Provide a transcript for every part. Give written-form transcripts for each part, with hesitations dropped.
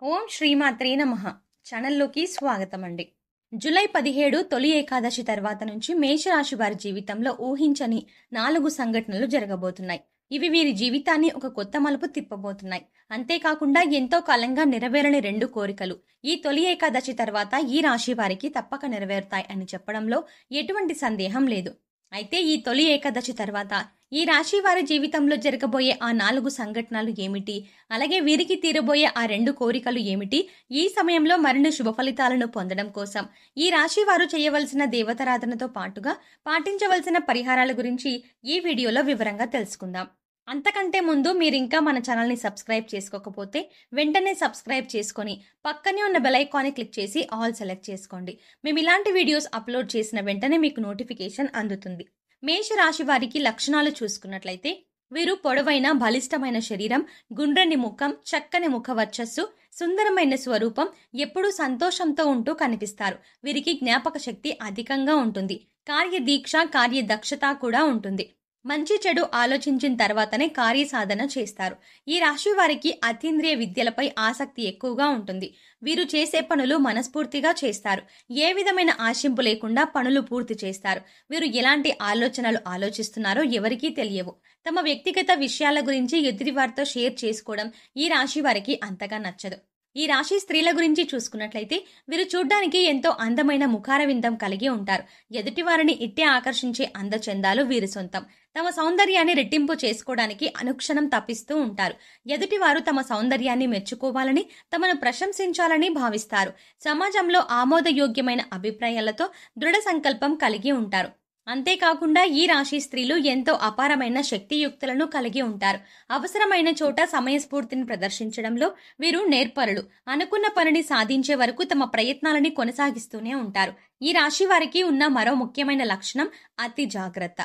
ఓం శ్రీమాత్రే నమః. ఛానల్లోకి స్వాగతం అండి. జూలై 17 తొలి ఏకాదశి తర్వాత నుంచి మేషరాశి వారి జీవితంలో ఊహించని 4 సంఘటనలు జరగబోతున్నాయి. ఇవి వీరి జీవితాన్ని ఒక కొత్త మలుపు తిప్పబోతున్నాయి. అంతేకాకుండా ఎంతో కాలంగా నెరవేరని 2 కోరికలు ఈ తొలి ఏకాదశి తర్వాత ఈ రాశి వారికి తప్పక నెరవేరుతాయి అని చెప్పడంలో ఎటువంటి సందేహం లేదు. అయితే ఈ తొలి ఏకాదశి తర్వాత ఈ రాశి వారి జీవితంలో జరగబోయే ఆ 4 సంఘటనలు ఏమిటి, అలాగే వీరికి తీరబోయే ఆ 2 కోరికలు ఏమిటి, ఈ సమయంలో మరిన్ని శుభ ఫలితాలను పొందడం కోసం ఈ రాశి వారు చేయవలసిన దేవతారాధనతో పాటుగా పాటించవలసిన పరిహారాల గురించి ఈ వీడియోలో వివరంగా తెలుసుకుందాం. అంతకంటే ముందు మీరింకా మన ఛానల్ని సబ్స్క్రైబ్ చేసుకోకపోతే వెంటనే సబ్స్క్రైబ్ చేసుకొని పక్కనే ఉన్న బెల్ ఐకాన్ని క్లిక్ చేసి ఆల్ సెలెక్ట్ చేసుకోండి. మేము ఇలాంటి వీడియోస్ అప్లోడ్ చేసిన వెంటనే మీకు నోటిఫికేషన్ అందుతుంది. మేషరాశి వారికి లక్షణాలు చూసుకున్నట్లయితే వీరు పొడవైన బలిష్టమైన శరీరం, గుండ్రని ముఖం, చక్కని ముఖ వర్చస్సు, సుందరమైన స్వరూపం, ఎప్పుడూ సంతోషంతో ఉంటూ కనిపిస్తారు. వీరికి జ్ఞాపక శక్తి అధికంగా ఉంటుంది. కార్యదీక్ష, కార్యదక్షత కూడా ఉంటుంది. మంచి చెడు ఆలోచించిన తర్వాతనే కార్యసాధన చేస్తారు. ఈ రాశి వారికి అతీంద్రియ విద్యలపై ఆసక్తి ఎక్కువగా ఉంటుంది. వీరు చేసే పనులు మనస్ఫూర్తిగా చేస్తారు. ఏ విధమైన ఆశింపు లేకుండా పనులు పూర్తి చేస్తారు. వీరు ఎలాంటి ఆలోచనలు ఆలోచిస్తున్నారో ఎవరికీ తెలియవు. తమ వ్యక్తిగత విషయాల గురించి ఎదుటివారితో షేర్ చేసుకోవడం ఈ రాశి వారికి అంతగా నచ్చదు. ఈ రాశి స్త్రీల గురించి చూసుకున్నట్లయితే వీరు చూడ్డానికి ఎంతో అందమైన ముఖార విందం కలిగి ఉంటారు. ఎదుటివారిని ఇట్టే ఆకర్షించే అందచందాలు వీరి సొంతం. తమ సౌందర్యాన్ని రెట్టింపు చేసుకోవడానికి అనుక్షణం తప్పిస్తూ ఉంటారు. ఎదుటివారు తమ సౌందర్యాన్ని మెచ్చుకోవాలని, తమను ప్రశంసించాలని భావిస్తారు. సమాజంలో ఆమోదయోగ్యమైన అభిప్రాయాలతో దృఢ సంకల్పం కలిగి ఉంటారు. అంతేకాకుండా ఈ రాశి స్త్రీలు ఎంతో అపారమైన శక్తియుక్తులను కలిగి ఉంటారు. అవసరమైన చోట సమయస్ఫూర్తిని ప్రదర్శించడంలో వీరు నేర్పరులు. అనుకున్న పనిని సాధించే వరకు తమ ప్రయత్నాలని కొనసాగిస్తూనే ఉంటారు. ఈ రాశి వారికి ఉన్న మరో ముఖ్యమైన లక్షణం అతి జాగ్రత్త.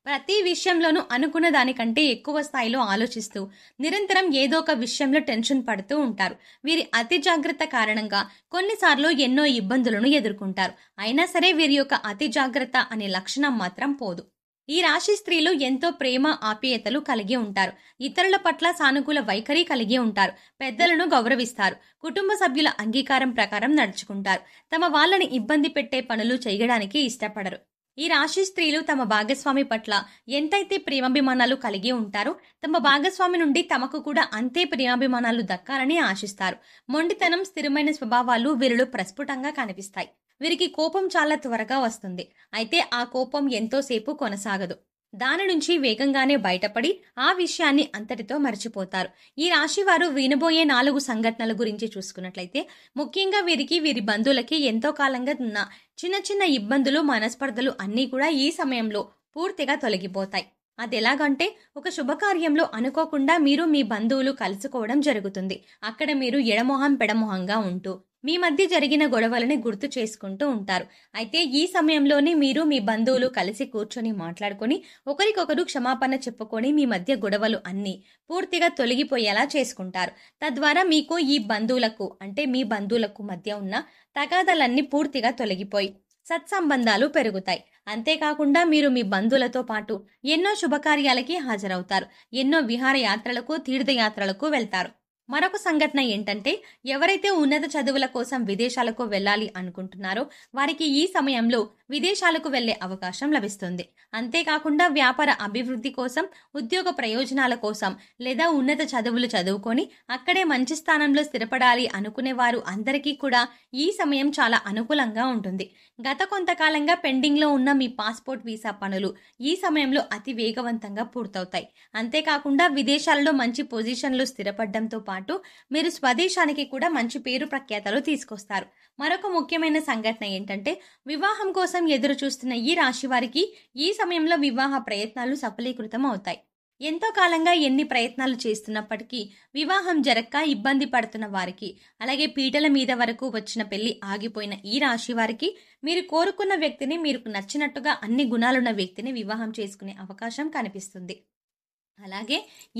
ప్రతి విషయంలోనూ అనుకున్న దానికంటే ఎక్కువ స్థాయిలో ఆలోచిస్తూ నిరంతరం ఏదో ఒక విషయంలో టెన్షన్ పడుతూ ఉంటారు. వీరి అతి జాగ్రత్త కారణంగా కొన్నిసార్లు ఎన్నో ఇబ్బందులను ఎదుర్కొంటారు. అయినా సరే వీరి యొక్క అతి జాగ్రత్త అనే లక్షణం మాత్రం పోదు. ఈ రాశి స్త్రీలు ఎంతో ప్రేమ, ఆప్యాయతలు కలిగి ఉంటారు. ఇతరుల పట్ల సానుకూల వైఖరి కలిగి ఉంటారు. పెద్దలను గౌరవిస్తారు. కుటుంబ సభ్యుల అంగీకారం ప్రకారం నడుచుకుంటారు. తమ వాళ్ళని ఇబ్బంది పెట్టే పనులు చేయడానికి ఇష్టపడరు. ఈ రాశి స్త్రీలు తమ భాగస్వామి పట్ల ఎంతైతే ప్రేమాభిమానాలు కలిగి ఉంటారో తమ భాగస్వామి నుండి తమకు కూడా అంతే ప్రేమాభిమానాలు దక్కాలని ఆశిస్తారు. మొండితనం, స్థిరమైన స్వభావాలు వీరిలో ప్రస్ఫుటంగా కనిపిస్తాయి. వీరికి కోపం చాలా త్వరగా వస్తుంది. అయితే ఆ కోపం ఎంతోసేపు కొనసాగదు. దాని నుంచి వేగంగానే బయటపడి ఆ విషయాన్ని అంతటితో మర్చిపోతారు. ఈ రాశి వారు వినబోయే 4 సంఘటనల గురించి చూసుకున్నట్లయితే ముఖ్యంగా వీరికి, వీరి బంధువులకి ఎంతో కాలంగా ఉన్న చిన్న చిన్న ఇబ్బందులు, మనస్పర్ధలు అన్నీ కూడా ఈ సమయంలో పూర్తిగా తొలగిపోతాయి. అదెలాగంటే ఒక శుభకార్యంలో అనుకోకుండా మీరు మీ బంధువులు కలుసుకోవడం జరుగుతుంది. అక్కడ మీరు ఎడమొహం పెడమొహంగా ఉంటూ మీ మధ్య జరిగిన గొడవలని గుర్తు చేసుకుంటూ ఉంటారు. అయితే ఈ సమయంలోనే మీరు మీ బంధువులు కలిసి కూర్చొని మాట్లాడుకొని ఒకరికొకరు క్షమాపణ చెప్పుకొని మీ మధ్య గొడవలు అన్నీ పూర్తిగా తొలగిపోయేలా చేసుకుంటారు. తద్వారా మీకు ఈ బంధువులకు అంటే మీ బంధువులకు మధ్య ఉన్న తగాదాలన్నీ పూర్తిగా తొలగిపోయి సత్సంబంధాలు పెరుగుతాయి. అంతేకాకుండా మీరు మీ బంధువులతో పాటు ఎన్నో శుభకార్యాలకి హాజరవుతారు. ఎన్నో విహారయాత్రలకు, తీర్థయాత్రలకు వెళ్తారు. మరొక సంఘటన ఏంటంటే ఎవరైతే ఉన్నత చదువుల కోసం విదేశాలకు వెళ్ళాలి అనుకుంటున్నారో వారికి ఈ సమయంలో విదేశాలకు వెళ్లే అవకాశం లభిస్తుంది. అంతేకాకుండా వ్యాపార అభివృద్ధి కోసం, ఉద్యోగ ప్రయోజనాల కోసం లేదా ఉన్నత చదువులు చదువుకొని అక్కడే మంచి స్థానంలో స్థిరపడాలి అనుకునే వారు అందరికీ కూడా ఈ సమయం చాలా అనుకూలంగా ఉంటుంది. గత కొంతకాలంగా పెండింగ్ లో ఉన్న మీ పాస్పోర్ట్, వీసా పనులు ఈ సమయంలో అతి వేగవంతంగా పూర్తవుతాయి. అంతేకాకుండా విదేశాలలో మంచి పొజిషన్లు స్థిరపడడంతో పాటు మీరు స్వదేశానికి కూడా మంచి పేరు ప్రఖ్యాతలు తీసుకొస్తారు. మరొక ముఖ్యమైన సంఘటన ఏంటంటే వివాహం కోసం ఎదురు చూస్తున్న ఈ రాశి వారికి ఈ సమయంలో వివాహ ప్రయత్నాలు సఫలీకృతం అవుతాయి. ఎంతో కాలంగా ఎన్ని ప్రయత్నాలు చేస్తున్నప్పటికీ వివాహం జరక్క ఇబ్బంది పడుతున్న వారికి, అలాగే పీటల మీద వరకు వచ్చిన పెళ్లి ఆగిపోయిన ఈ రాశి వారికి మీరు కోరుకున్న వ్యక్తిని, మీకు నచ్చినట్టుగా అన్ని గుణాలున్న వ్యక్తిని వివాహం చేసుకునే అవకాశం కనిపిస్తుంది. అలాగే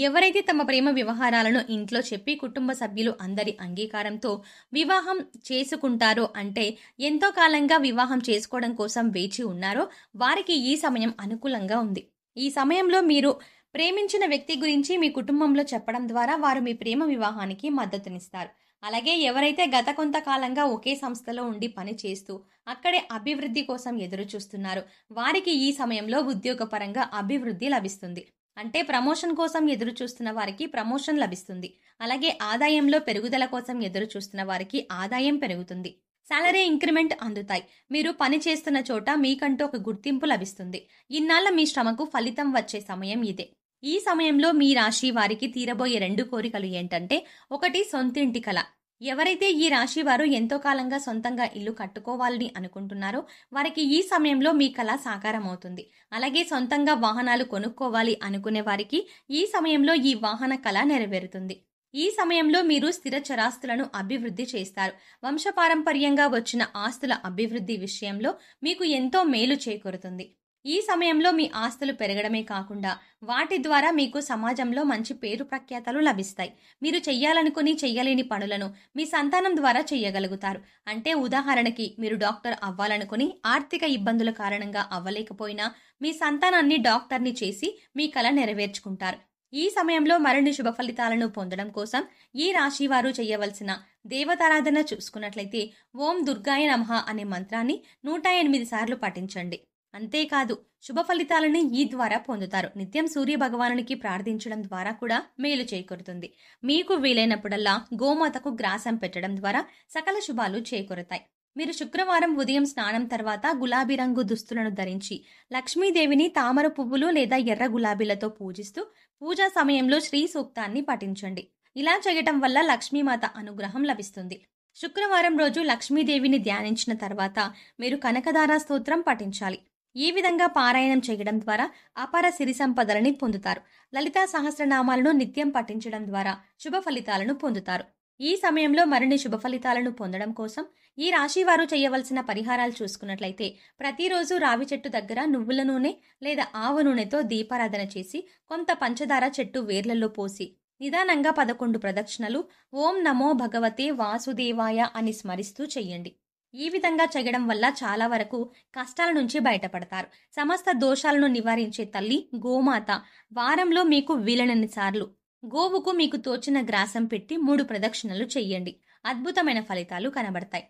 ఎవరైతే తమ ప్రేమ వ్యవహారాలను ఇంట్లో చెప్పి కుటుంబ సభ్యులు అందరి అంగీకారంతో వివాహం చేసుకుంటారో, అంటే ఎంతో కాలంగా వివాహం చేసుకోవడం కోసం వేచి ఉన్నారో వారికి ఈ సమయం అనుకూలంగా ఉంది. ఈ సమయంలో మీరు ప్రేమించిన వ్యక్తి గురించి మీ కుటుంబంలో చెప్పడం ద్వారా వారు మీ ప్రేమ వివాహానికి మద్దతునిస్తారు. అలాగే ఎవరైతే గత కొంతకాలంగా ఒకే సంస్థలో ఉండి పని చేస్తూ అక్కడే అభివృద్ధి కోసం ఎదురు చూస్తున్నారో వారికి ఈ సమయంలో ఉద్యోగపరంగా అభివృద్ధి లభిస్తుంది. అంటే ప్రమోషన్ కోసం ఎదురు చూస్తున్న వారికి ప్రమోషన్ లభిస్తుంది. అలాగే ఆదాయంలో పెరుగుదల కోసం ఎదురు చూస్తున్న వారికి ఆదాయం పెరుగుతుంది. సాలరీ ఇంక్రిమెంట్ అందుతాయి. మీరు పని చేస్తున్న చోట మీకంటూ ఒక గుర్తింపు లభిస్తుంది. ఇన్నాళ్ల మీ శ్రమకు ఫలితం వచ్చే సమయం ఇదే. ఈ సమయంలో మీ రాశి వారికి తీరబోయే 2 కోరికలు ఏంటంటే, ఒకటి సొంతింటి కల. ఎవరైతే ఈ రాశి వారు ఎంతో కాలంగా సొంతంగా ఇల్లు కట్టుకోవాలని అనుకుంటున్నారో వారికి ఈ సమయంలో మీ కల సాకారం అవుతుంది. అలాగే సొంతంగా వాహనాలు కొనుక్కోవాలి అనుకునే వారికి ఈ సమయంలో ఈ వాహన కల నెరవేరుతుంది. ఈ సమయంలో మీరు స్థిర చరాస్తులను అభివృద్ధి చేస్తారు. వంశపారంపర్యంగా వచ్చిన ఆస్తుల అభివృద్ధి విషయంలో మీకు ఎంతో మేలు చేకూరుతుంది. ఈ సమయంలో మీ ఆస్తులు పెరగడమే కాకుండా వాటి ద్వారా మీకు సమాజంలో మంచి పేరు ప్రఖ్యాతలు లభిస్తాయి. మీరు చెయ్యాలనుకుని చెయ్యలేని పనులను మీ సంతానం ద్వారా చెయ్యగలుగుతారు. అంటే ఉదాహరణకి మీరు డాక్టర్ అవ్వాలనుకుని ఆర్థిక ఇబ్బందుల కారణంగా అవ్వలేకపోయినా మీ సంతానాన్ని డాక్టర్ని చేసి మీ కల నెరవేర్చుకుంటారు. ఈ సమయంలో మరిన్ని శుభ ఫలితాలను పొందడం కోసం ఈ రాశి వారు చేయవలసిన దేవతారాధన చూసుకున్నట్లయితే ఓం దుర్గాయ నమః అనే మంత్రాన్ని 108 సార్లు పఠించండి. అంతేకాదు శుభ ఫలితాలని ఈ ద్వారా పొందుతారు. నిత్యం సూర్య భగవానునికి ప్రార్థించడం ద్వారా కూడా మేలు చేకూరుతుంది. మీకు వీలైనప్పుడల్లా గోమాతకు గ్రాసం పెట్టడం ద్వారా సకల శుభాలు చేకూరుతాయి. మీరు శుక్రవారం ఉదయం స్నానం తర్వాత గులాబీ రంగు దుస్తులను ధరించి లక్ష్మీదేవిని తామర పువ్వులు లేదా ఎర్ర గులాబీలతో పూజిస్తూ పూజా సమయంలో శ్రీ సూక్తాన్ని పఠించండి. ఇలా చేయటం వల్ల లక్ష్మీమాత అనుగ్రహం లభిస్తుంది. శుక్రవారం రోజు లక్ష్మీదేవిని ధ్యానించిన తర్వాత మీరు కనకదార స్తోత్రం పఠించాలి. ఈ విధంగా పారాయణం చేయడం ద్వారా అపార సిరి సంపదలని పొందుతారు. లలితా సహస్రనామాలను నిత్యం పఠించడం ద్వారా శుభ ఫలితాలను పొందుతారు. ఈ సమయంలో మరిన్ని శుభ ఫలితాలను పొందడం కోసం ఈ రాశి వారు చేయవలసిన పరిహారాలు చూసుకున్నట్లయితే ప్రతిరోజు రావి చెట్టు దగ్గర నువ్వుల నూనె లేదా ఆవ నూనెతో దీపారాధన చేసి కొంత పంచదార చెట్టు వేర్లలో పోసి నిదానంగా 11 ప్రదక్షిణలు ఓం నమో భగవతే వాసుదేవాయ అని స్మరిస్తూ చెయ్యండి. ఈ విధంగా చేయడం వల్ల చాలా వరకు కష్టాల నుంచి బయటపడతారు. సమస్త దోషాలను నివారించే తల్లి గోమాత వారంలో మీకు వీలైనన్ని సార్లు గోవుకు మీకు తోచిన గ్రాసం పెట్టి 3 ప్రదక్షిణలు చెయ్యండి. అద్భుతమైన ఫలితాలు కనబడతాయి.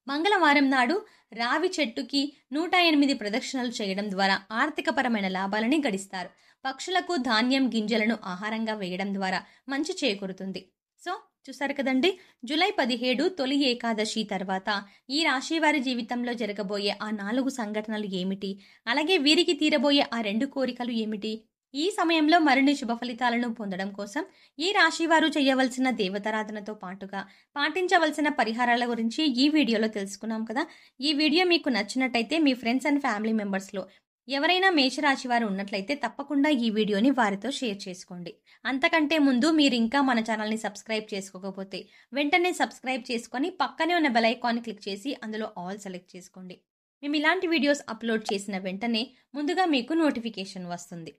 మంగళవారం నాడు రావి చెట్టుకి 108 ప్రదక్షిణలు చేయడం ద్వారా ఆర్థికపరమైన లాభాలని గడిస్తారు. పక్షులకు ధాన్యం గింజలను ఆహారంగా వేయడం ద్వారా మంచి చేకూరుతుంది. సో చూసారు కదండి, జూలై 17 తొలి ఏకాదశి తర్వాత ఈ రాశి వారి జీవితంలో జరగబోయే ఆ 4 సంఘటనలు ఏమిటి, అలాగే వీరికి తీరబోయే ఆ 2 కోరికలు ఏమిటి, ఈ సమయంలో మరిన్ని శుభ ఫలితాలను పొందడం కోసం ఈ రాశి వారు చేయవలసిన దేవతారాధనతో పాటుగా పాటించవలసిన పరిహారాల గురించి ఈ వీడియోలో తెలుసుకున్నాం కదా. ఈ వీడియో మీకు నచ్చినట్టయితే మీ ఫ్రెండ్స్ అండ్ ఫ్యామిలీ మెంబర్స్లో ఎవరైనా మేషరాశి వారు ఉన్నట్లయితే తప్పకుండా ఈ వీడియోని వారితో షేర్ చేసుకోండి. అంతకంటే ముందు మీరు ఇంకా మన ఛానల్ని సబ్స్క్రైబ్ చేసుకోకపోతే వెంటనే సబ్స్క్రైబ్ చేసుకొని పక్కనే ఉన్న బెల్ ఐకాన్ని క్లిక్ చేసి అందులో ఆల్ సెలెక్ట్ చేసుకోండి. మేము ఇలాంటి వీడియోస్ అప్లోడ్ చేసిన వెంటనే ముందుగా మీకు నోటిఫికేషన్ వస్తుంది.